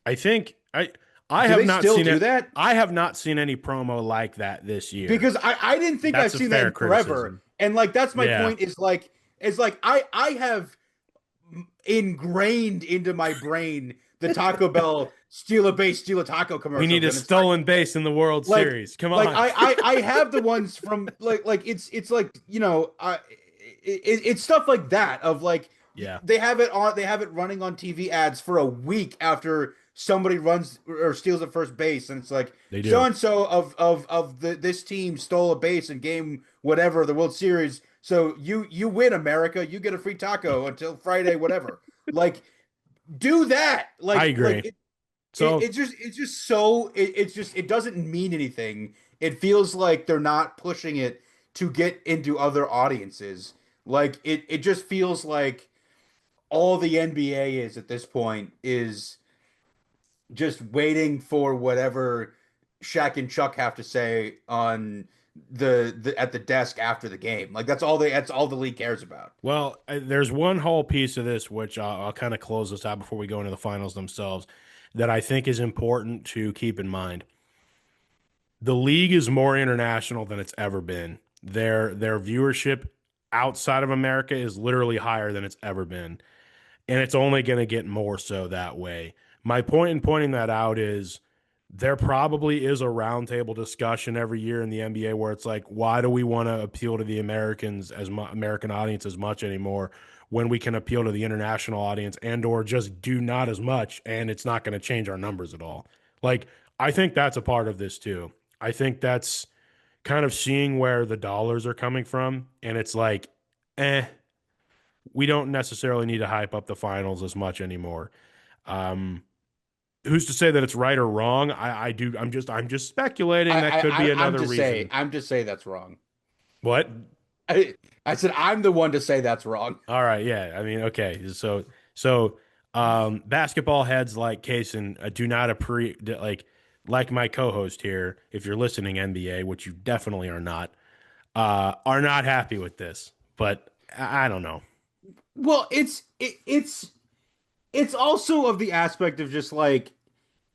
I think I Do have they not still seen do it. that? I have not seen any promo like that this year. Because I didn't think That's I've a seen that fair in forever. criticism. And like that's my Yeah. point is like I have ingrained into my brain the Taco Bell steal a base, steal a taco We need commercials. a And it's like stolen base in the World like Series. Come on. I have the ones from like it's like it's stuff like that of like Yeah, they have it running on TV ads for a week after somebody runs or steals at first base and it's like they so do. and so of this team stole a base in game whatever the World Series, so you win, America, you get a free taco until Friday whatever, like do that, I agree. So it's just so it's just it doesn't mean anything. It feels like they're not pushing it to get into other audiences. Like it just feels like all the NBA is at this point is just waiting for whatever Shaq and Chuck have to say on the at the desk after the game. Like that's all the league cares about. well, there's one whole piece of this which I'll kind of close this out before we go into the finals themselves that I think is important to keep in mind. The league is more international than it's ever been. Their viewership outside of America is literally higher than it's ever been, and it's only going to get more so that way. My point in pointing that out is there probably is a roundtable discussion every year in the NBA where it's like, why do we want to appeal to the Americans American audience as much anymore when we can appeal to the international audience and or just do not as much and it's not going to change our numbers at all. Like I think that's a part of this too. I think that's kind of seeing where the dollars are coming from and it's like, eh, we don't necessarily need to hype up the finals as much anymore. Um, who's to say that it's right or wrong? I do. I'm just speculating. That could be I'm another just saying reason. that's wrong. What? I, I said I'm the one to say that's wrong. All right. Yeah. I mean, okay. So, basketball heads like Casen do not like my co-host here. If you're listening, NBA, which you definitely are not happy with this. But I don't know. Well, it's also of the aspect of just like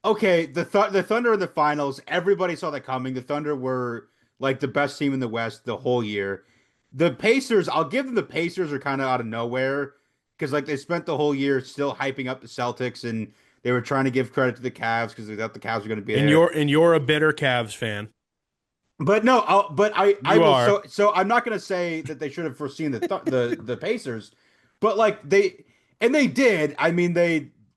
okay, the Thunder in the finals, everybody saw that coming. The Thunder were like the best team in the West the whole year. The Pacers, I'll give them the Pacers are kind of out of nowhere because like they spent the whole year still hyping up the Celtics and they were trying to give credit to the Cavs because they thought the Cavs were going to be And there. you're a bitter Cavs fan. But no, I You will are. so I'm not going to say that they should have foreseen the Pacers, but like they did. I mean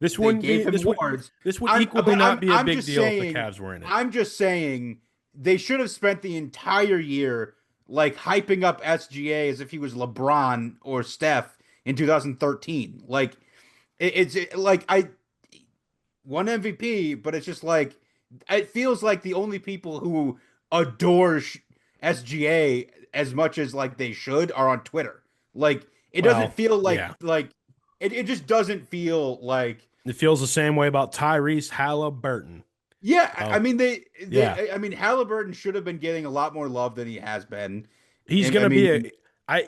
This they wouldn't gave be him this would awards. this would equally not be a I'm big just deal if the saying Cavs were in it. I'm just saying they should have spent the entire year like hyping up SGA as if he was LeBron or Steph in 2013. Like like I won MVP, but it's just like it feels like the only people who adore SGA as much as like they should are on Twitter. Like it doesn't Well, feel yeah. like it just doesn't feel like It feels the same way about Tyrese Halliburton. yeah, I Oh, mean yeah. I mean Halliburton should have been getting a lot more love than he has been. He's I gonna be mean,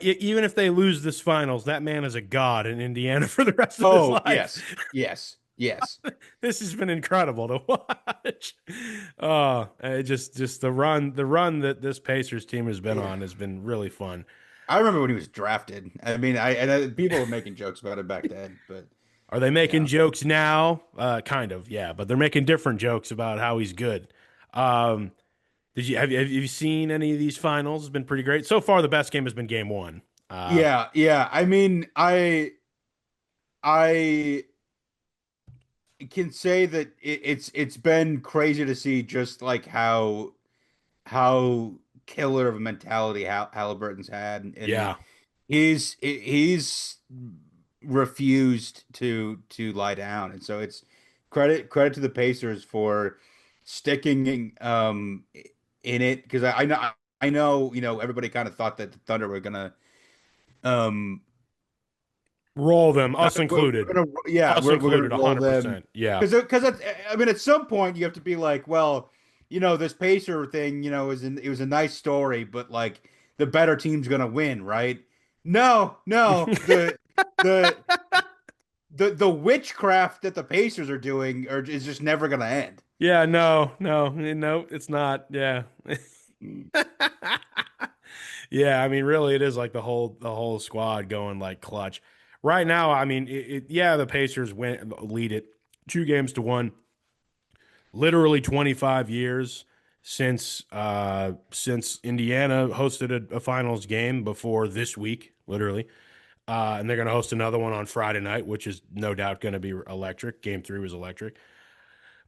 even if they lose this finals, that man is a god in Indiana for the rest of his oh life. yes, yes, yes. This has been incredible to watch. Oh, just the run that this Pacers team has been on has been really fun. I remember when he was drafted. I mean, people were making jokes about it back then, but Are they making yeah. jokes now? Kind of, yeah, but they're making different jokes about how he's good. Um, have you seen any of these finals? It's been pretty great so far. The best game has been Game One. Yeah, yeah. I mean, I can say that it's been crazy to see just like how killer of a mentality Halliburton's had, and Yeah, he's refused to lie down. And so it's credit to the Pacers for sticking in it, because I know everybody kind of thought that the Thunder were gonna um Roll them, us we're included. gonna, yeah, Us we're gonna included, roll them 100%. Yeah. because I mean at some point you have to be like, well, this Pacer thing, it was a nice story, but like the better team's gonna win, right? No, no, the the witchcraft that the Pacers are doing is just never gonna end. Yeah, no, no, no, it's not. Yeah. Yeah, I mean, really, it is like the whole squad going like clutch. Right now, I mean, yeah, the Pacers lead it 2 games to 1. Literally 25 years since Indiana hosted a finals game before this week, literally. And they're going to host another one on Friday night, which is no doubt going to be electric. Game 3 was electric.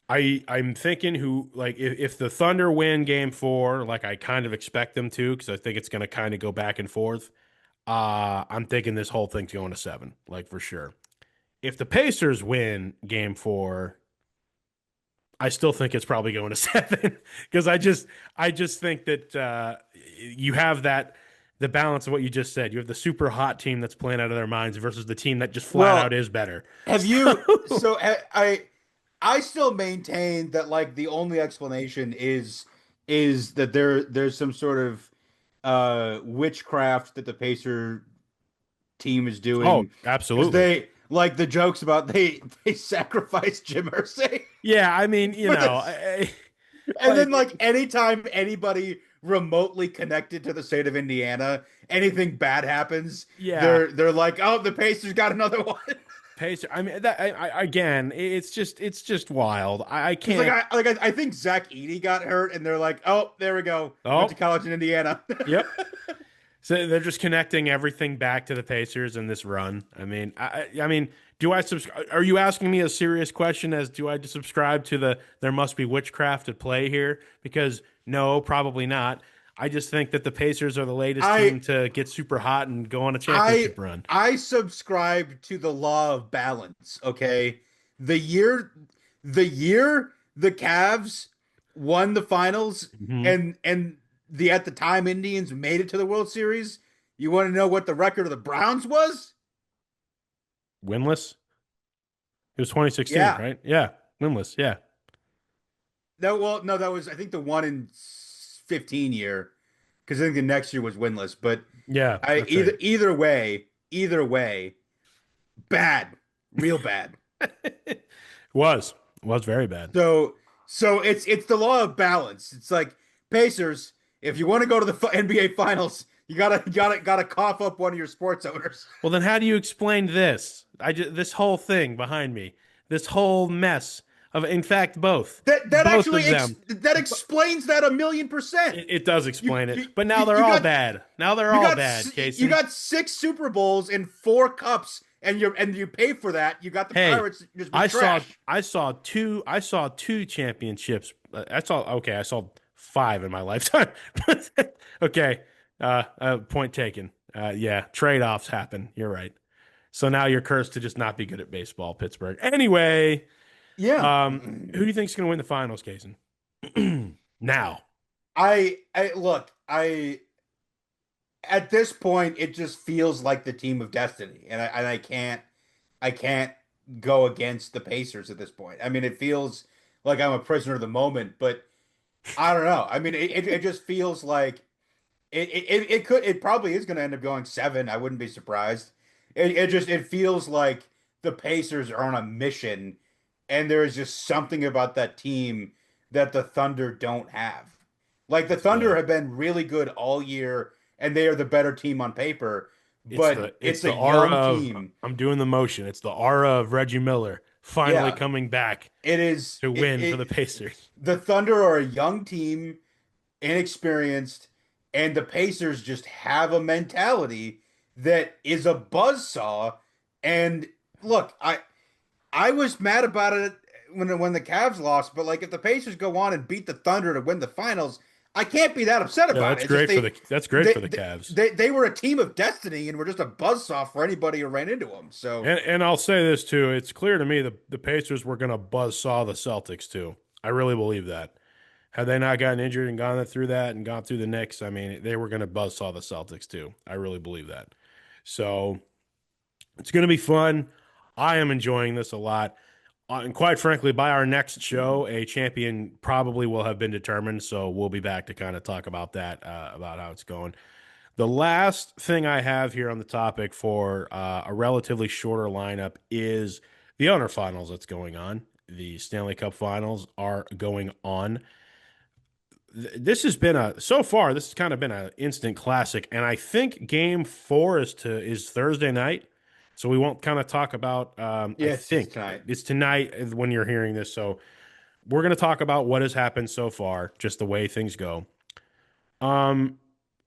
I'm thinking who like if the Thunder win game 4, like I kind of expect them to, because I think it's going to kind of go back and forth. I'm thinking this whole thing's going to 7, like for sure. If the Pacers win game 4, I still think it's probably going to 7 because I just think that you have the balance of what you just said. You have the super hot team that's playing out of their minds versus the team that just flat out Well, is better. have you? So So I still maintain that like the only explanation is that there's some sort of witchcraft that the Pacer team is oh, doing, because absolutely. they like the jokes about they sacrificed Jim Irsay Yeah, I mean, for this. And then like like anytime anybody remotely connected to the state of Indiana, anything bad happens, yeah, they're like, oh, the Pacers got another one. Pacer. I mean, again, it's just wild. I Because like can't. I think Zach Edey got hurt, and they're like, oh, there we go, went to Oh, college in Indiana. yep. So they're just connecting everything back to the Pacers in this run. I mean, do I subscribe? Are you asking me a serious question as do I subscribe to the there must be witchcraft at play here? Because no, probably not. I just think that the Pacers are the latest I team to get super hot and go on a I championship run. I subscribe to the law of balance. Okay, the year the year the Cavs won the finals, Hmm. and the at the time Indians made it to the World Series. You want to know what the record of the Browns was? Winless. It was 2016, Yeah. right? Yeah, winless. Yeah, No, well, no, that was I think the one in 15 year, because I think the next year was winless. But yeah, I that's right. either way, bad, real bad. Was was very bad. So it's the law of balance. It's like Pacers. If you want to go to the NBA Finals, you gotta cough up one of your sports owners. Well, then how do you explain this? This whole thing behind me, this whole mess of, in fact, both, That both actually of them. that explains that 1,000,000%. It does You explain it, you but now you, they're you all got bad. Now they're you all got bad, you Casen. got 6 Super Bowls and 4 cups, and you pay for that. You got the Hey, Pirates just be I saw trash. I saw two championships. I saw 5 in my lifetime. Okay, point taken. Yeah, trade-offs happen. You're right. So now you're cursed to just not be good at baseball, Pittsburgh. Anyway, Yeah. who do you think's going to win the finals, Casen? Now, I look, I at this point it just feels like the team of destiny, and I can't go against the Pacers at this point. I mean, it feels like I'm a prisoner of the moment, but I don't know. I mean, it just feels like it probably is going to end up going 7. I wouldn't be surprised. It feels like the Pacers are on a mission, and there is just something about that team that the Thunder don't have. Like the it's Thunder the have been really good all year, and they are the better team on paper, it's but the it's it's a the aura young of team. I'm doing the motion. It's the aura of Reggie Miller finally Yeah, coming back it is. to win for the It Pacers. the Thunder are a young team, inexperienced, and the Pacers just have a mentality that is a buzzsaw. And look, I was mad about it when the Cavs lost, but like if the Pacers go on and beat the Thunder to win the finals, I can't be that upset Yeah, about it. It's just that's great for the Cavs. they were a team of destiny and were just a buzzsaw for anybody who ran into them. So And I'll say this too, it's clear to me the Pacers were going to buzzsaw the Celtics too. I really believe that. Had they not gotten injured and gone through that and gone through the Knicks, I mean, they were going to buzzsaw the Celtics too. I really believe that. So it's going to be fun. I am enjoying this a lot. And quite frankly, by our next show, a champion probably will have been determined. So we'll be back to kind of talk about that, about how it's going. The last thing I have here on the topic for a relatively shorter lineup is the honor finals that's going on. The Stanley Cup Finals are going on. This has been so far. This has kind of been an instant classic, and I think Game 4 is Thursday night, so we won't kind of talk about. I yeah, it's think tonight. it's tonight when you're hearing this, so we're going to talk about what has happened so far, just the way things go. Um,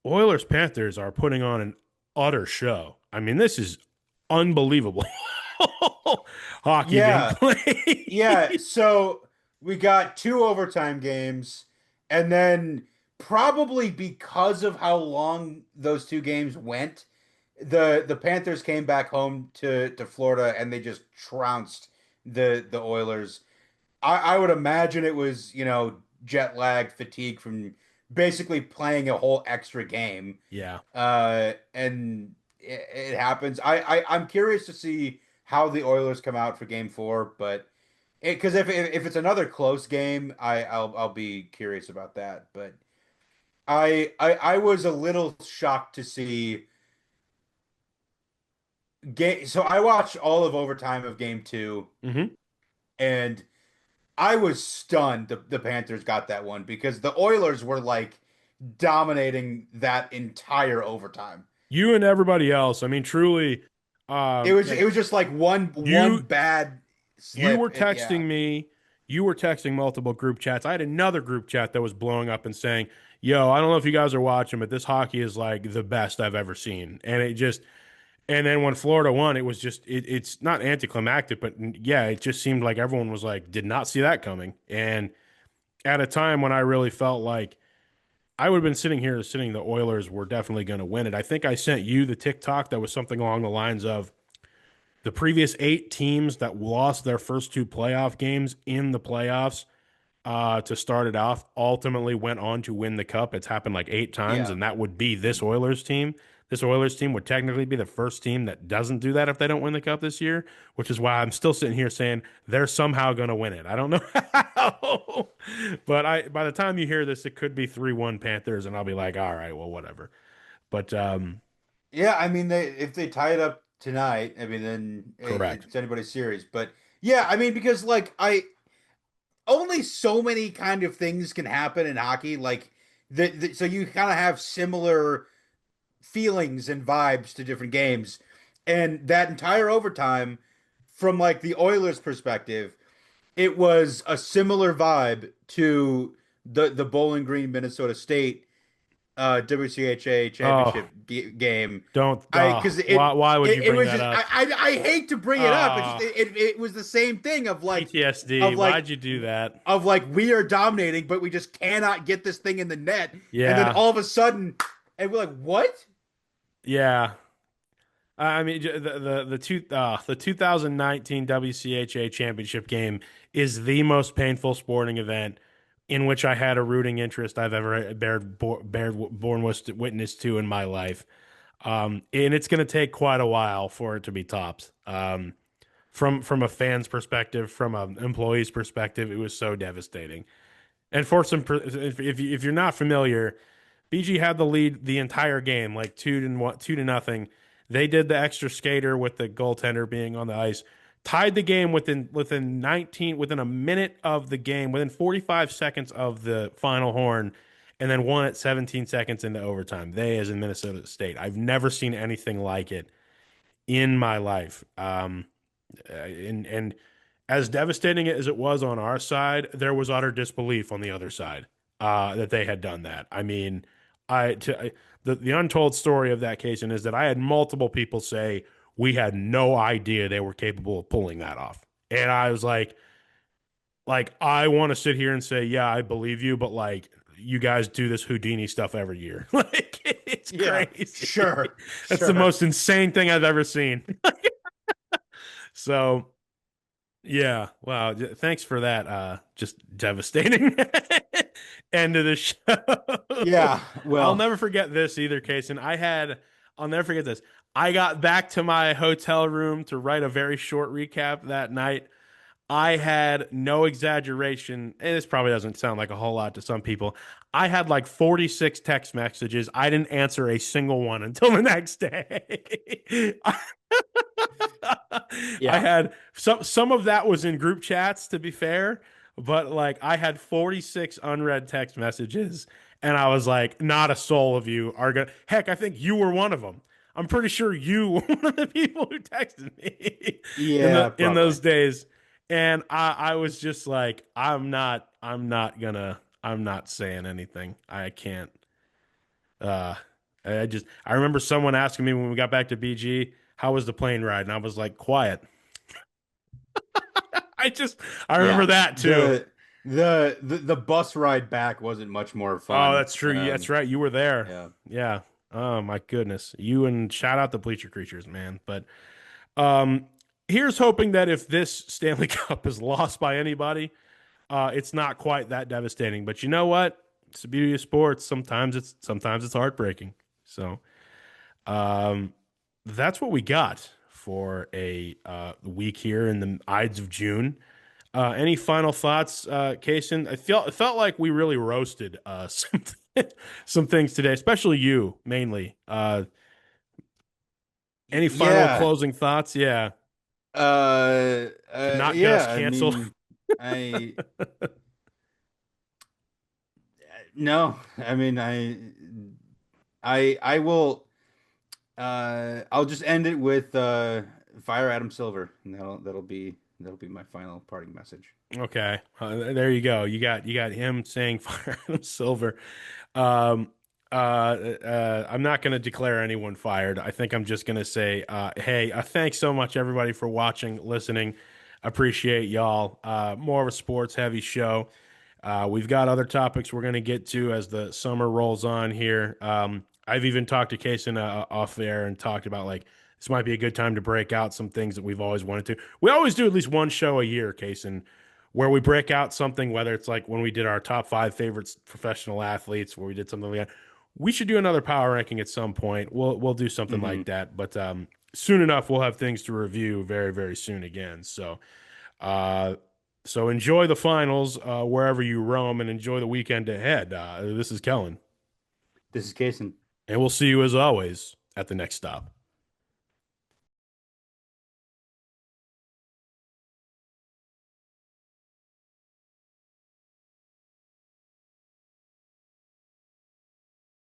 Oilers Panthers are putting on an utter show. I mean, this is unbelievable hockey being Yeah, played. yeah. So we got two overtime games, and then probably because of how long those two games went, the Panthers came back home to Florida and they just trounced the Oilers. I would imagine it was, jet lag, fatigue from basically playing a whole extra game. Yeah. And it happens. I'm curious to see how the Oilers come out for Game 4, but because if it's another close game, I'll be curious about that. But I was a little shocked to see game. So I watched all of overtime of Game 2, Hmm. and I was stunned the Panthers got that one because the Oilers were like dominating that entire overtime. You and everybody else. I mean, truly, It was just like one you bad you slip. were texting Yeah. me. You were texting multiple group chats. I had another group chat that was blowing up and saying, "Yo, I don't know if you guys are watching, but this hockey is like the best I've ever seen." And it just, and then when Florida won, it was just, it's not anticlimactic, but yeah, it just seemed like everyone was like, did not see that coming. And at a time when I really felt like I would have been sitting the Oilers were definitely going to win it. I think I sent you the TikTok that was something along the lines of the previous 8 teams that lost their first 2 playoff games in the playoffs to start it off ultimately went on to win the cup. It's happened like 8 times, Yeah. and that would be this Oilers team. This Oilers team would technically be the first team that doesn't do that if they don't win the cup this year, which is why I'm still sitting here saying they're somehow going to win it. I don't know how, but by the time you hear this, it could be 3-1 Panthers, and I'll be like, all right, well, whatever. But Yeah, I mean they if they tie it up tonight, I mean then correct. it's anybody's series. But yeah, I mean because like I only so many kind of things can happen in hockey. Like so you kind of have similar feelings and vibes to different games. And that entire overtime, from like the Oilers' perspective, it was a similar vibe to the Bowling Green Minnesota State WCHA Oh, championship game. don't. I because Why would you it bring was that just up? I hate to bring it up. It's just Ah, it was the same thing PTSD. of like Why'd you do that? of like we are dominating, but we just cannot get this thing in the net. And then Yeah, all of a sudden, and we're like, what? yeah. I mean, the 2019 WCHA championship game is the most painful sporting event in which I had a rooting interest I've ever borne witness to in my life. And it's going to take quite a while for it to be topped. From a fan's perspective, from an employee's perspective, it was so devastating. And for some, if you're not familiar, BG had the lead the entire game, like 2-0. They did the extra skater with the goaltender being on the ice, tied the game within a minute of the game, within 45 seconds of the final horn, and then won it 17 seconds into overtime. They, as in Minnesota State, I've never seen anything like it in my life. And as devastating as it was on our side, there was utter disbelief on the other side that they had done that. I mean, the untold story of that case is that I had multiple people say we had no idea they were capable of pulling that off, and I was like I want to sit here and say, yeah, I believe you, but like you guys do this Houdini stuff every year. Like it's Yeah, crazy. sure, That's the sure. most insane thing I've ever seen. So yeah, wow. Thanks for that. Just devastating end of the show. Yeah, I'll well, never forget this either, Kason. I'll never forget this. I got back to my hotel room to write a very short recap that night. I had no exaggeration, and this probably doesn't sound like a whole lot to some people. I had like 46 text messages. I didn't answer a single one until the next day. I yeah, had some of that was in group chats, to be fair, but like I had 46 unread text messages, and I was like, not a soul of you are gonna. Heck, I think you were one of them. I'm pretty sure you were one of the people who texted me yeah, in probably. those days, and I was just like, I'm not saying anything. I can't. Uh, I remember someone asking me when we got back to BG, how was the plane ride? And I was like, quiet. I remember Yeah, that too. the bus ride back wasn't much more Oh, fun. that's true. That's right. You were there. Yeah. Yeah. Oh my goodness. You and shout out the Bleacher Creatures, man. But um here's hoping that if this Stanley Cup is lost by anybody, it's not quite that devastating. But you know what? It's the beauty of sports. Sometimes it's heartbreaking. So um that's what we got for a week here in the Ides of June. Any final thoughts, Kason? It felt like we really roasted some things today, especially you mainly. Any final Yeah. closing thoughts? Yeah, to not get us Yeah, I canceled. mean, I no, I mean, I will I'll just end it with fire Adam Silver, and that'll be my final parting message. Okay, there you go. You got him saying fire Adam Silver. Um, I'm not going to declare anyone fired. I think I'm just going to say, hey, thanks so much everybody for watching, listening. Appreciate y'all. More of a sports heavy show. We've got other topics we're going to get to as the summer rolls on here. I've even talked to Kason off there and talked about like this might be a good time to break out some things that we've always wanted to. We always do at least one show a year, Kason, where we break out something, whether it's like when we did our top five favorites professional athletes, where we did something like that. We should do another power ranking at some point. We'll do something Hmm. like that, but soon enough we'll have things to review very soon again. Uh, so enjoy the finals wherever you roam, and enjoy the weekend ahead. This is Kellan, This is Kason. and we'll see you as always at the next stop.